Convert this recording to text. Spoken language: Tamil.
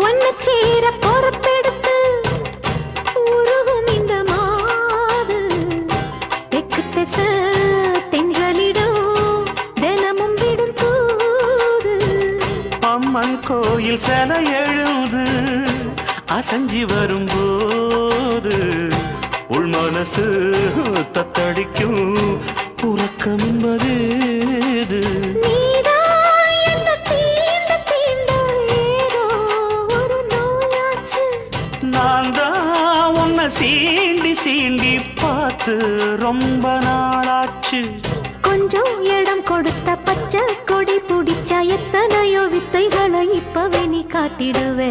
ஒன்ன சேர பொறுப்பெடுத்து உருகும் இந்த மாது தெற்கு திச தென்றலிடும் தினமும் விடும் தூது அம்மன் கோயில் சில எழுது அசஞ்சி வரும்போது உள் மனசு தத்தடிக்கும் உறக்கம் என்பது நான் தான் உன்னை சீண்டி சீண்டி பார்த்து ரொம்ப நாளாச்சு கொஞ்சம் இடம் கொடுத்த பச்சை கொடி பிடிச்சா எத்தனையோ வித்தைகளை இப்பவே நீ காட்டிடுவே